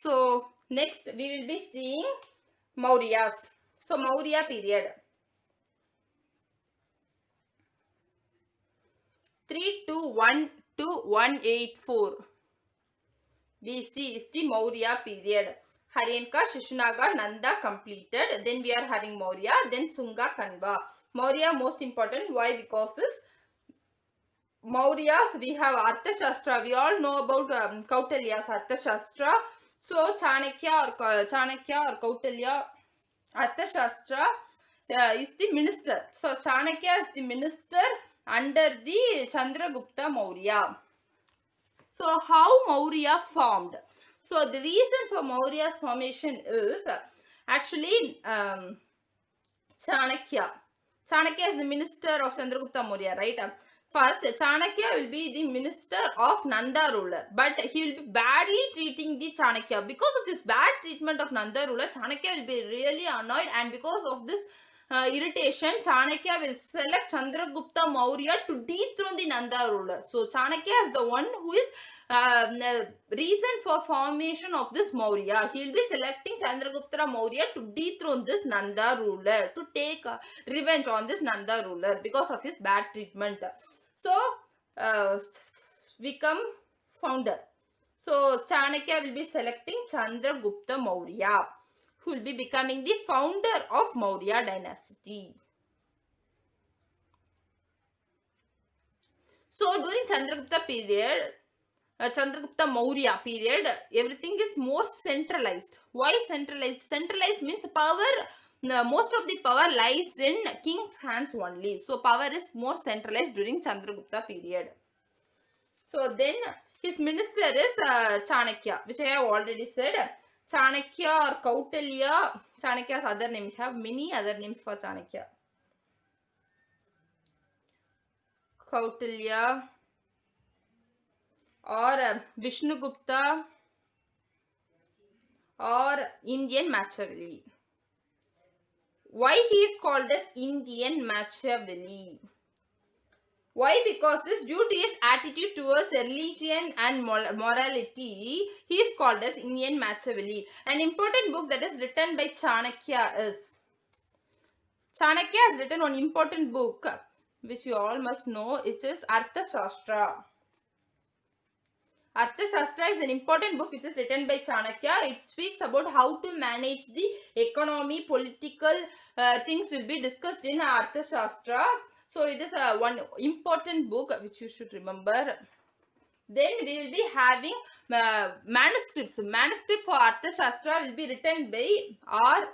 So next we will be seeing Mauryas. So Maurya period. 321 to 184 BC is the Maurya period. Haryanka, Shishunaga, Nanda completed. Then we are having Maurya. Then Sunga, Kanva. Maurya most important. Why? Because Mauryas, we have Arthashastra. We all know about Kautilya's Arthashastra. So Chanakya or Kautilya, Arthashastra is the minister. So Chanakya is the minister under the Chandragupta Maurya. So how Maurya formed? So the reason for Maurya's formation is actually Chanakya. Chanakya is the minister of Chandragupta Maurya, right? First, Chanakya will be the minister of Nanda ruler, but he will be badly treating the Chanakya. Because of this bad treatment of Nanda ruler, Chanakya will be really annoyed, and because of this irritation, Chanakya will select Chandragupta Maurya to dethrone the Nanda ruler. So Chanakya is the one who is reason for formation of this Maurya. He will be selecting Chandragupta Maurya to dethrone this Nanda ruler, to take revenge on this Nanda ruler because of his bad treatment. So become founder. So Chanakya will be selecting Chandragupta Maurya, who will be becoming the founder of Maurya dynasty. So during Chandragupta period, Chandragupta Maurya period, everything is more centralized. Why centralized? Centralized means power, most of the power lies in king's hands only. So power is more centralized during Chandragupta period. So then his minister is Chanakya, which I have already said. Chanakya or Kautilya. Chanakya's other names have many other names for Chanakya. Kautilya or Vishnugupta or Indian Machiavelli. Why he is called as Indian Machiavelli? Why? Because this, due to his attitude towards religion and morality, he is called as Indian Machiavelli. An important book that is written by Chanakya is... Chanakya has written one important book, which you all must know, it is Arthashastra. Arthashastra is an important book which is written by Chanakya. It speaks about how to manage the economy, political things will be discussed in Arthashastra. So it is one important book which you should remember. Then we will be having manuscripts. Manuscript for Arthashastra will be written by R.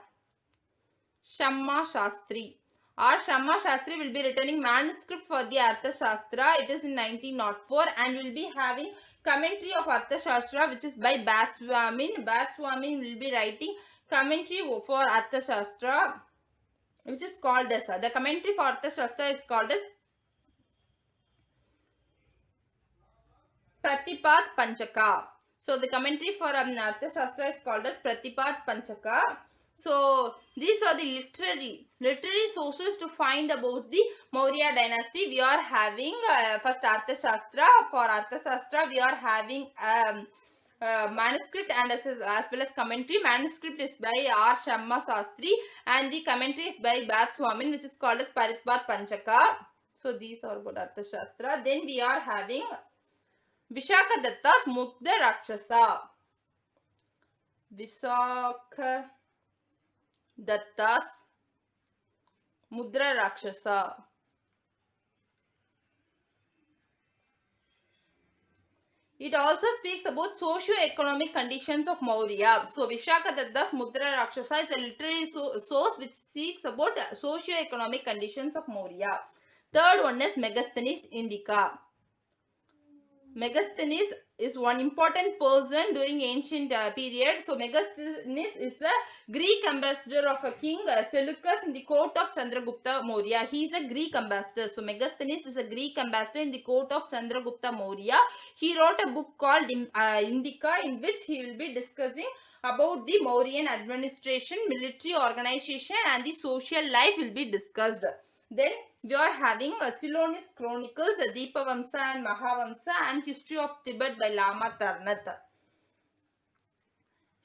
Shamma Shastri. R. Shamma Shastri will be writing manuscript for the Arthashastra. It is in 1904 and will be having commentary of Arthashastra which is by Batswamin. Batswamin will be writing commentary for Arthashastra which is called as, the commentary for Arthashastra is called as Pratipat Panchaka. So the commentary for Arthashastra is called as Pratipat Panchaka. So these are the literary sources to find about the Maurya dynasty. We are having first Arthashastra. For Arthashastra we are having manuscript and as well as commentary. Manuscript is by R. Shamma Shastri and the commentary is by Batswamin which is called as Paritvat Panchaka. So these are about Arthashastra. Then we are having Vishaka Datta's Mudra Rakshasa. Vishaka Datta's Mudra Rakshasa. It also speaks about socio-economic conditions of Maurya. So Vishaka Datta's Mudra Rakshasa is a literary source which speaks about socio-economic conditions of Maurya. Third one is Megasthenes Indica. Megasthenes is one important person during ancient period. So Megasthenes is the Greek ambassador of a king Seleucus in the court of Chandragupta Maurya. He is a Greek ambassador. So Megasthenes is a Greek ambassador in the court of Chandragupta Maurya. He wrote a book called Indica in which he will be discussing about the Mauryan administration, military organization and the social life will be discussed. Then we are having Ceylonese Chronicles, Deepavamsa and Mahavamsa and History of Tibet by Lama Tarnath.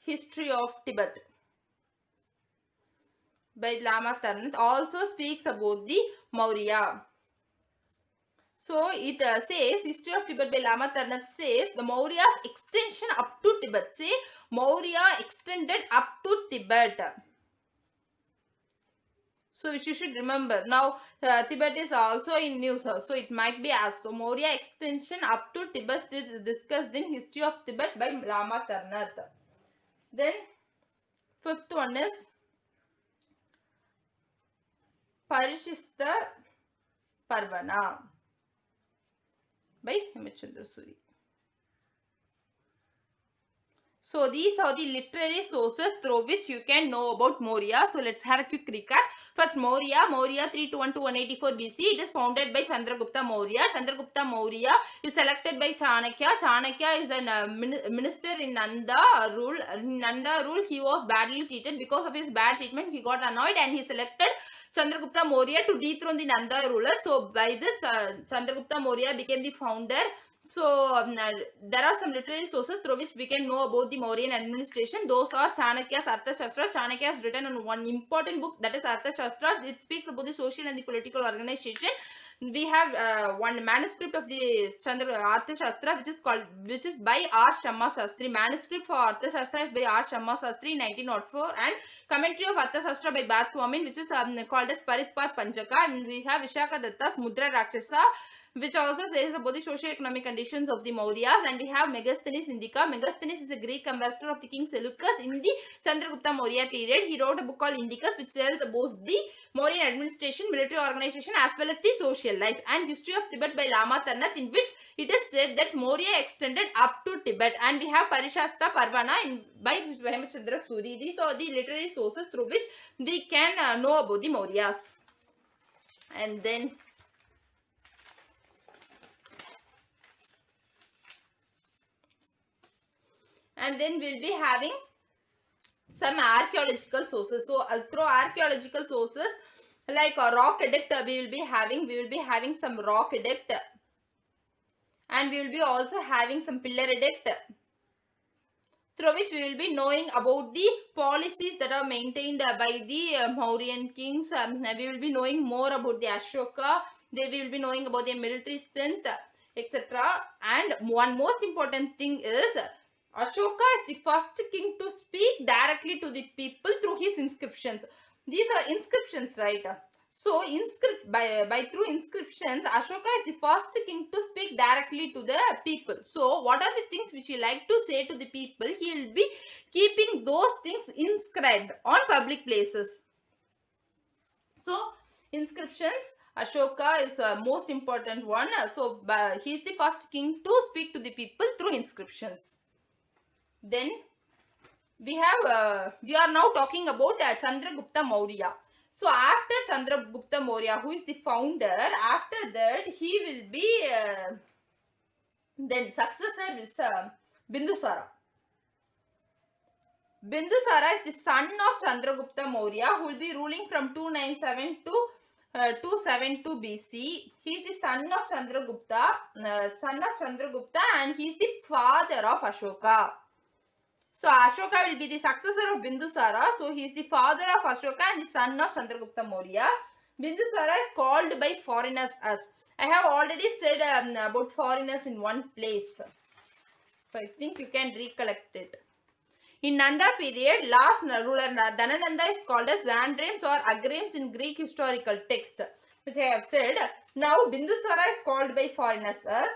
History of Tibet by Lama Tarnath also speaks about the Maurya. So it says, History of Tibet by Lama Tarnath says, the Maurya's extension up to Tibet. Say, Maurya extended up to Tibet. So which you should remember. Now Tibet is also in news, so it might be asked. So Maurya extension up to Tibet is discussed in History of Tibet by Lama Tarnath. Then fifth one is Parishishta Parvana by Hemachandra Suri. So these are the literary sources through which you can know about Maurya. So let's have a quick recap. First, Maurya 321 to 184 BC. It is founded by Chandragupta Maurya. Chandragupta Maurya is selected by Chanakya. Chanakya is a minister in Nanda rule. In Nanda rule, he was badly treated. Because of his bad treatment, he got annoyed and he selected Chandragupta Maurya to dethrone the Nanda ruler. So by this, Chandragupta Maurya became the founder. So there are some literary sources through which we can know about the Mauryan administration. Those are Chanakya's Arthashastra. Chanakya has written on one important book, that is Arthashastra. It speaks about the social and the political organization. We have one manuscript of the Arthashastra, which is by R. Shamma Sastri. Manuscript for Arthashastra is by R. Shamma Sastri in 1904, and commentary of Arthashastra by Bathswamin, which is called as Paritpat Panchaka. And we have Vishaka Datta's Mudra Rakshasa, which also says about the socio-economic conditions of the Mauryas. And we have Megasthenes Indica. Megasthenes is a Greek ambassador of the king Seleucus in the Chandragupta Maurya period. He wrote a book called Indicus, which tells about the Mauryan administration, military organization, as well as the social life. And History of Tibet by Lama Tarnath, in which it is said that Maurya extended up to Tibet. And we have Parishasta Parvana by Hemachandra Suri. These are the literary sources through which we can know about the Mauryas. And then we'll be having some archaeological sources. So through archaeological sources like a rock edict, we will be having some rock edict, and we will be also having some pillar edict, through which we will be knowing about the policies that are maintained by the Mauryan kings. We will be knowing more about the Ashoka. We will be knowing about their military strength, etc. And one most important thing is, Ashoka is the first king to speak directly to the people through his inscriptions. These are inscriptions, right? So through inscriptions, Ashoka is the first king to speak directly to the people. So what are the things which he like to say to the people? He will be keeping those things inscribed on public places. So inscriptions, Ashoka is the most important one. So he is the first king to speak to the people through inscriptions. Then we are now talking about Chandragupta Maurya. So after Chandragupta Maurya, who is the founder, after that he will be then successor is Bindusara. Bindusara is the son of Chandragupta Maurya, who will be ruling from 297 to 272 BC. He is the son of Chandragupta, and he is the father of Ashoka. So Ashoka will be the successor of Bindusara. So he is the father of Ashoka and the son of Chandragupta Maurya. Bindusara is called by foreigners as. I have already said about foreigners in one place. So I think you can recollect it. In Nanda period, last ruler Dhanananda is called as Xandrames or Agrames in Greek historical text, which I have said. Now Bindusara is called by foreigners as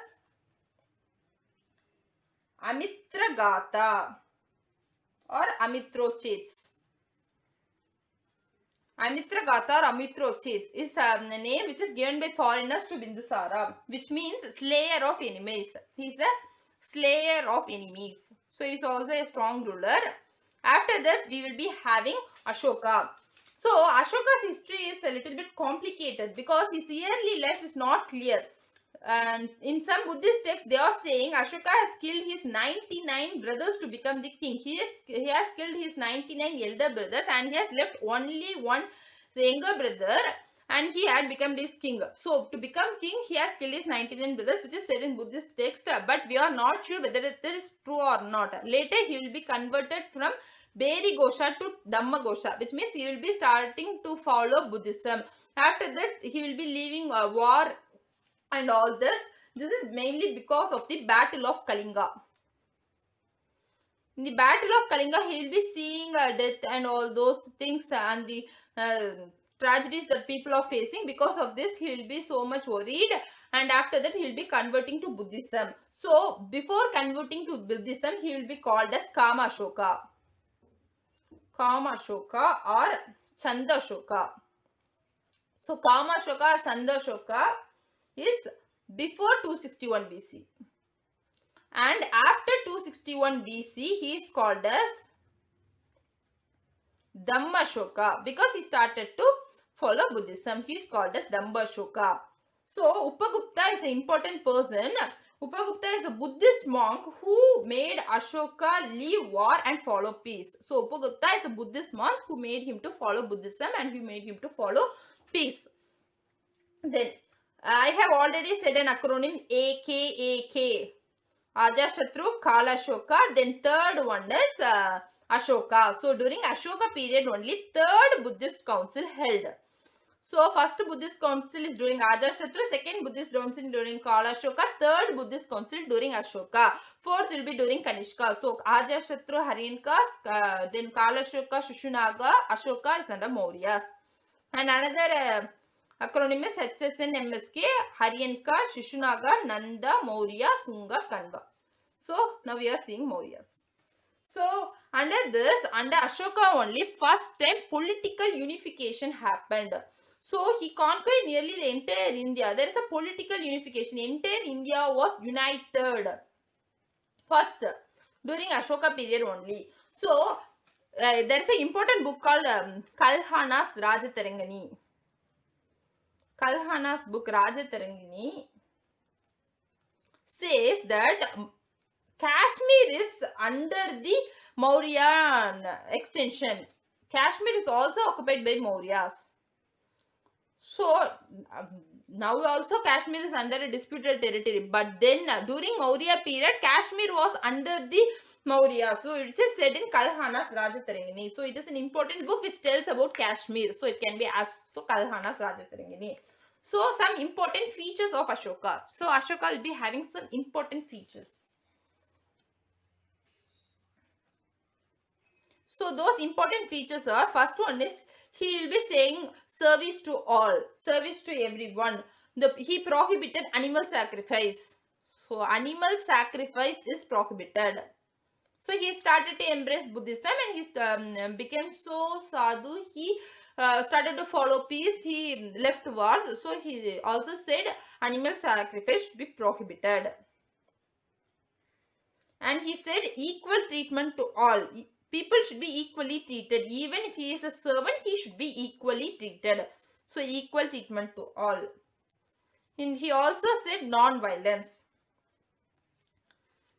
Amitragata or Amitrochets. Amitragata or Amitrochets is a name which is given by foreigners to Bindusara, which means slayer of enemies. He is a slayer of enemies. So he is also a strong ruler. After that, we will be having Ashoka. So Ashoka's history is a little bit complicated because his early life is not clear. And in some Buddhist texts, they are saying Ashoka has killed his 99 brothers to become the king. He has killed his 99 elder brothers and he has left only one younger brother. and he had become this king. So to become king, he has killed his 99 brothers, which is said in Buddhist text, but we are not sure whether it is true or not. Later, he will be converted from Bherighosha to Dhammaghosha, which means he will be starting to follow Buddhism. After this, he will be leaving a war and all this. This is mainly because of the Battle of Kalinga. In the Battle of Kalinga, he will be seeing death and all those things and the tragedies that people are facing. Because of this, he will be so much worried, and after that, he will be converting to Buddhism. So, before converting to Buddhism, he will be called as Ashoka or Ashoka. So, Ashoka or Ashoka is before 261 BC. And after 261 BC, he is called as Dhammaghosha because he started to follow Buddhism. He is called as Dhammaghosha. So, Upagupta is an important person. Upagupta is a Buddhist monk who made Ashoka leave war and follow peace. So, Upagupta is a Buddhist monk who made him to follow Buddhism and who made him to follow peace. Then, I have already said an acronym AKAK. Ajashatru, Kalashoka, then third one is Ashoka. So during Ashoka period only third Buddhist council held. So first Buddhist council is during Ajashatru, second Buddhist council during Kalashoka, third Buddhist council during Ashoka, fourth will be during Kanishka. So Ajashatru, Haryanka, then Kalashoka, Shushunaga, Ashoka is under Mauryas. And another acronym is HSN MSK, Haryanka, Shushunaga, Nanda, Maurya, Sunga, Kanva. So now we are seeing Mauryas. So under Ashoka only first time political unification happened. So he conquered nearly the entire India. There is a political unification. Entire India was united first during Ashoka period only. So there is an important book called Kalhana's Rajatarangani. Kalhana's book Rajatarangani says that Kashmir is under the Mauryan extension. Kashmir is also occupied by Mauryas. So now also Kashmir is under a disputed territory. But then during Maurya period, Kashmir was under the Maurya. So it is said in Kalhana's Rajatarangani. So it is an important book which tells about Kashmir. So it can be asked. So Kalhana's Rajatarangani. So some important features of Ashoka. So Ashoka will be having some important features. So those important features are, first one is he will be saying service to all, service to everyone. He prohibited animal sacrifice. So animal sacrifice is prohibited. So he started to embrace Buddhism and he became so sadhu. He started to follow peace. He left war. So he also said animal sacrifice should be prohibited. And he said equal treatment to all. People should be equally treated. Even if he is a servant, he should be equally treated. So equal treatment to all. And he also said non-violence.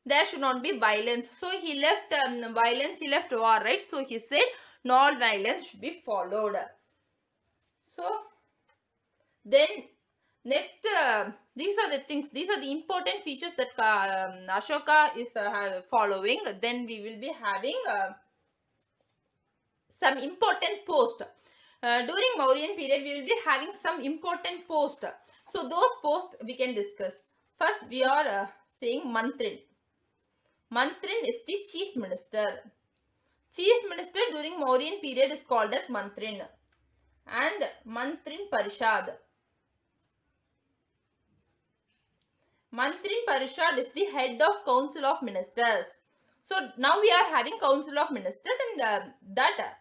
There should not be violence. So he left violence, he left war, right? So he said non-violence should be followed. So then next, these are the things, these are the important features that Ashoka is following. Then we will be having some important posts. During Mauryan period, we will be having some important posts. So those posts we can discuss. First, we are saying Mantrin. Mantrin is the chief minister. Chief minister during Mauryan period is called as Mantrin. And Mantrin Parishad. Mantrin Parishad is the head of Council of Ministers. So now we are having Council of Ministers, and that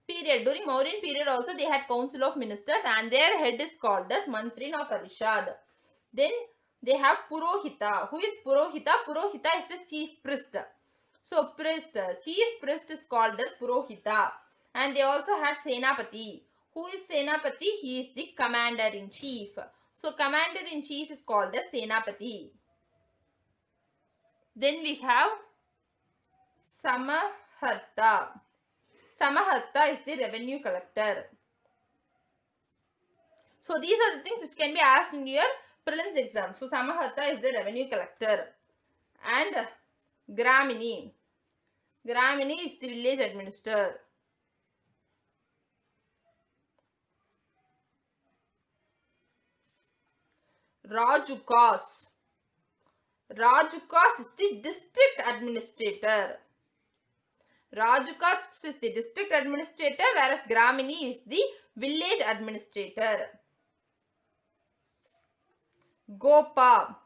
period, during Mauryan period also they had Council of Ministers and their head is called as Mantrin or Parishad. Then they have Purohita. Who is Purohita? Purohita is the chief priest. So chief priest is called as Purohita. And they also had Senapati. Who is Senapati? He is the commander-in-chief. So commander-in-chief is called as Senapati. Then we have Samaharta. Samaharta is the revenue collector. So these are the things which can be asked in your prelims exam. So Samahata is the revenue collector, and Gramini is the village administrator. Rajukas is the district administrator. Rajukas is the district administrator, whereas Gramini is the village administrator. Gopa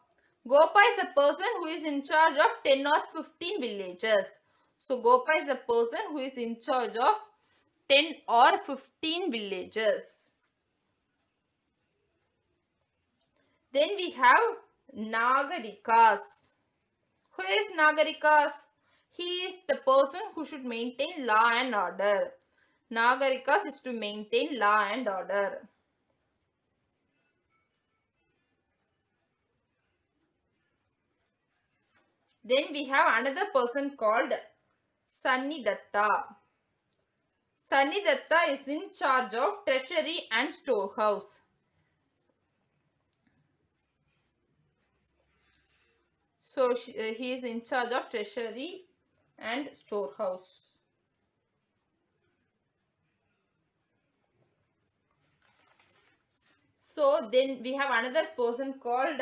is a person who is in charge of 10 or 15 villages. So Gopa is a person who is in charge of 10 or 15 villages. Then we have Nagarikas. Who is Nagarikas? He is the person who should maintain law and order. Nagarikas is to maintain law and order. Then we have another person called Sannidatta. Sannidatta is in charge of treasury and storehouse. So he is in charge of treasury and storehouse. So then we have another person called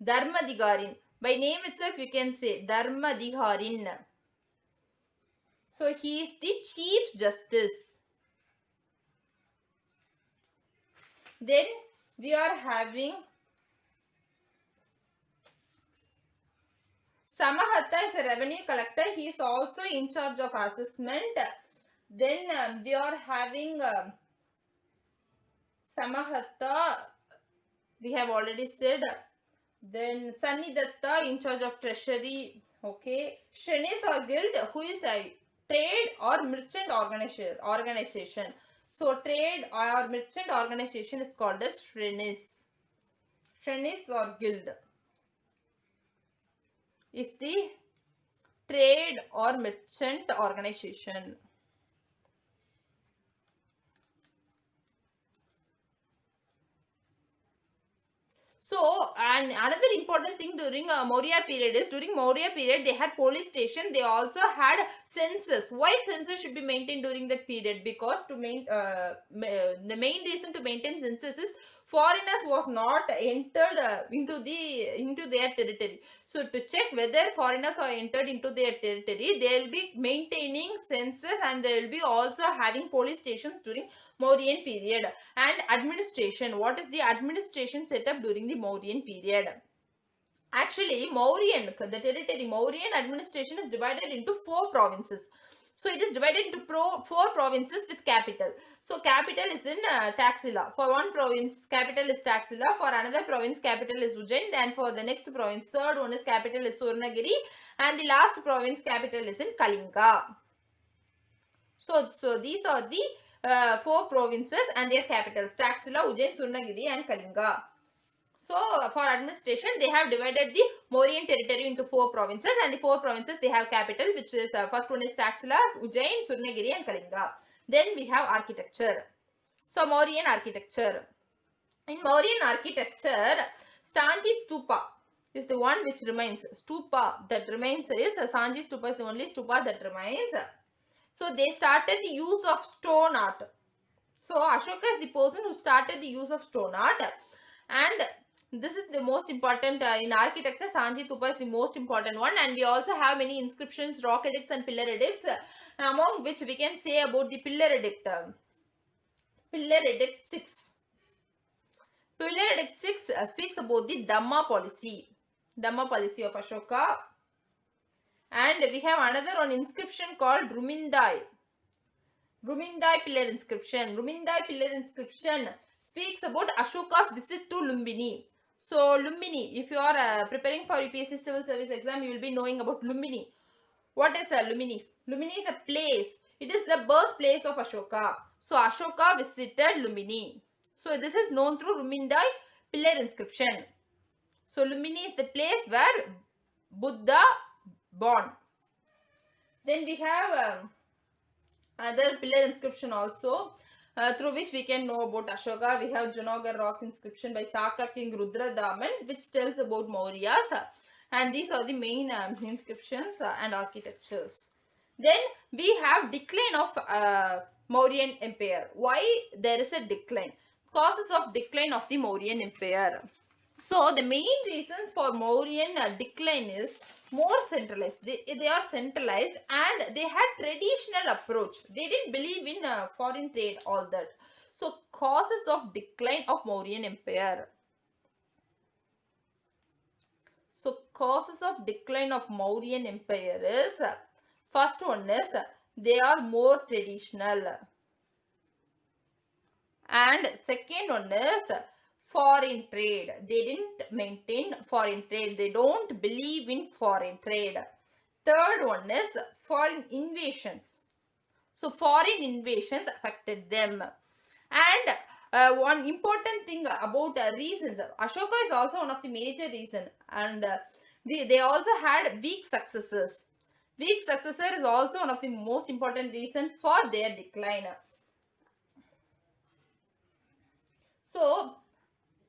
Dharmadhigarin. By name itself you can say Dharmadhigarin. So he is the Chief Justice. Then we are having Samahata is a revenue collector. He is also in charge of assessment. Then we are having Samahata, we have already said. Then Sannidatta in charge of treasury. Okay. Shrenis or guild, who is a trade or merchant organization. So trade or merchant organization is called as Shrenis. Shrenis or guild is the trade or merchant organization. So, and another important thing during Maurya period is, during Maurya period they had police station, they also had census. Why census should be maintained during that period? Because to the main reason to maintain census is foreigners was not entered into their territory. So to check whether foreigners are entered into their territory, they will be maintaining census, and they will be also having police stations during Mauryan period. And administration, what is the administration setup during the Mauryan period? Actually, the territory Mauryan administration is divided into 4 provinces. So it is divided into 4 provinces with capital. So capital is in Taxila. For one province, capital is Taxila. For another province, capital is Ujjain. Then for the next province, third one is capital is Surnagiri. And the last province capital is in Kalinga. So these are the 4 provinces and their capitals: Taxila, Ujjain, Surnagiri and Kalinga. So for administration, they have divided the Mauryan territory into 4 provinces, and the 4 provinces they have capital, which is first one is Taxila, Ujjain, Surnagiri and Kalinga. Then we have architecture. So Mauryan architecture. In Mauryan architecture, Sanchi Stupa is the one which remains. Stupa that remains is Sanchi Stupa is the only stupa that remains. So they started the use of stone art. So Ashoka is the person who started the use of stone art, and this is the most important in architecture. Sanchi Stupa is the most important one, and we also have many inscriptions, rock edicts and pillar edicts, among which we can say about the pillar edict. Pillar edict 6. Pillar edict 6 speaks about the Dhamma policy of Ashoka. And we have another one inscription called Rumindai pillar inscription. Rumindai pillar inscription speaks about Ashoka's visit to Lumbini. So Lumbini, if you are preparing for UPSC civil service exam, you will be knowing about Lumbini. What is Lumbini? Lumbini is a place. It is the birthplace of Ashoka. So Ashoka visited Lumbini. So this is known through Rumindai pillar inscription. So Lumbini is the place where Buddha born. Then we have other pillar inscription also. through which we can know about Ashoka. We have Junagadh rock inscription by Saka King Rudradaman, which tells about Mauryas. And these are the main inscriptions and architectures. Then we have decline of Mauryan Empire. Why there is a decline? Causes of decline of the Mauryan Empire. So the main reasons for Mauryan decline is more centralized. They are centralized and they had traditional approach. They didn't believe in foreign trade, all that. So causes of decline of Mauryan Empire. So causes of decline of Mauryan Empire is, first one is they are more traditional. And second one is foreign trade. They didn't maintain foreign trade. They don't believe in foreign trade. Third one is foreign invasions. So foreign invasions affected them. And one important thing about reasons, Ashoka is also one of the major reasons. And they also had weak successors. Weak successor is also one of the most important reasons for their decline. So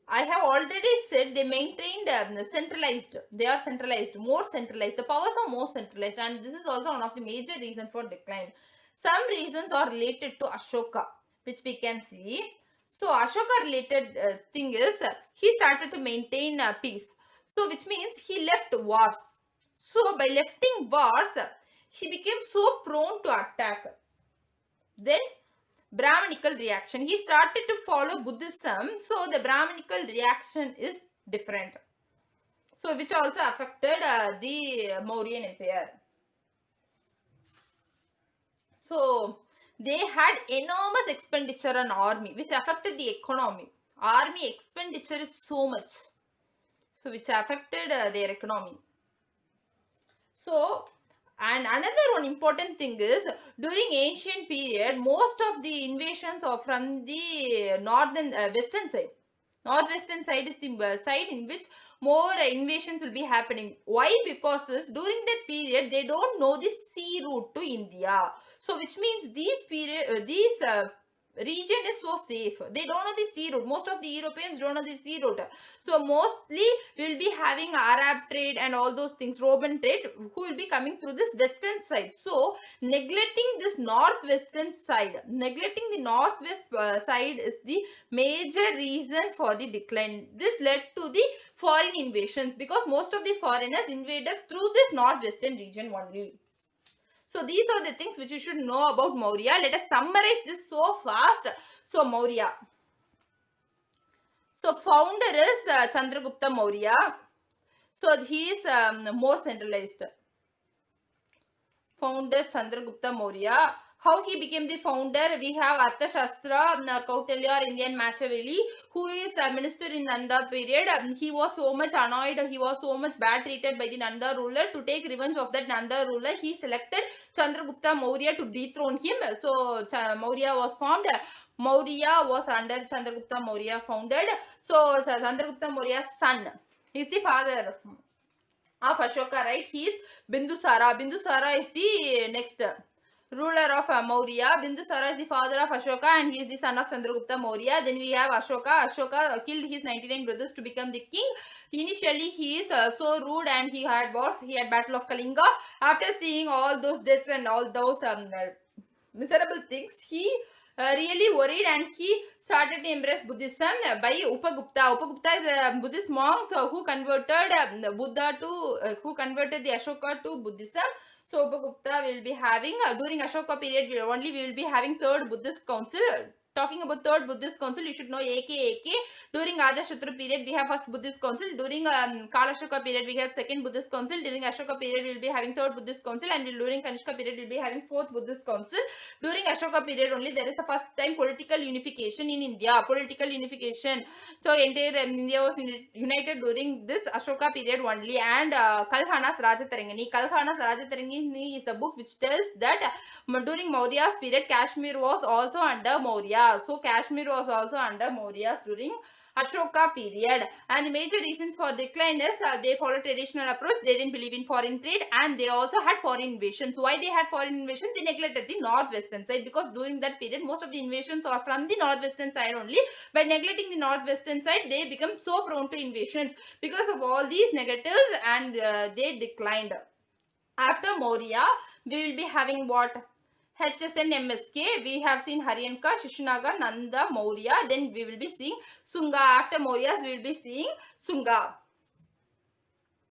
I have already said they maintained centralized. They are centralized, more centralized. The powers are more centralized, and this is also one of the major reasons for decline. Some reasons are related to Ashoka, which we can see. So Ashoka related thing is he started to maintain peace. So which means he left wars. So by lefting wars, he became so prone to attack. Then Brahmanical reaction. He started to follow Buddhism, so the Brahmanical reaction is different. So which also affected the Mauryan Empire. So they had enormous expenditure on army, which affected the economy. Army expenditure is so much, so which affected their economy. So, and another one important thing is, during ancient period, most of the invasions are from the northern western side. Northwestern side is the side in which more invasions will be happening. Why? Because during that period they don't know the sea route to India. So which means these region is so safe. They don't know the sea route. Most of the Europeans don't know the sea route. So mostly we will be having Arab trade and all those things, Roman trade, who will be coming through this western side. So neglecting this northwestern side, neglecting the northwest side is the major reason for the decline. This led to the foreign invasions because most of the foreigners invaded through this northwestern region only. So these are the things which you should know about Maurya. Let us summarize this so fast. So Maurya. So founder is Chandragupta Maurya. So he is more centralized. Founder Chandragupta Maurya. How he became the founder? We have Arthashastra, Kautilya or Indian Machiavelli, who is a minister in Nanda period. He was so much annoyed, he was so much bad treated by the Nanda ruler. To take revenge of that Nanda ruler, he selected Chandragupta Maurya to dethrone him. So Maurya was formed. Maurya was under Chandragupta Maurya founded. So Chandragupta Maurya's son, he is the father of Ashoka, right? He is Bindusara. Bindusara is the next ruler of Maurya. Bindusara is the father of Ashoka and he is the son of Chandragupta Maurya. Then we have Ashoka. Ashoka killed his 99 brothers to become the king. Initially he is so rude and he had wars. He had battle of Kalinga. After seeing all those deaths and all those miserable things, he really worried and he started to embrace Buddhism by Upagupta. Upagupta is a Buddhist monk who converted who converted the Ashoka to Buddhism. So Upagupta will be having during Ashoka period we will be having third Buddhist council. Talking about third Buddhist council, you should know AK. During Arthashastra period, we have first Buddhist council. During Kalashoka period, we have second Buddhist council. During Ashoka period, we will be having third Buddhist council. And during Kanishka period, we will be having fourth Buddhist council. During Ashoka period only, there is the first time political unification in India. Political unification. So, entire India was united during this Ashoka period only. And Kalhana's Rajatarangani. Kalhana's Rajatarangani is a book which tells that during Maurya's period, Kashmir was also under Maurya. So Kashmir was also under Mauryas during Ashoka period. And the major reasons for decline is they follow traditional approach, they didn't believe in foreign trade, and they also had foreign invasions. Why they had foreign invasions? They neglected the northwestern side, because during that period most of the invasions are from the northwestern side only. By neglecting the northwestern side, they become so prone to invasions because of all these negatives, and they declined. After Maurya, we will be having what? HSN MSK. We have seen Haryanka, Shishanaga, Nanda, Maurya. Then we will be seeing Sunga. After Mauryas, we will be seeing Sunga.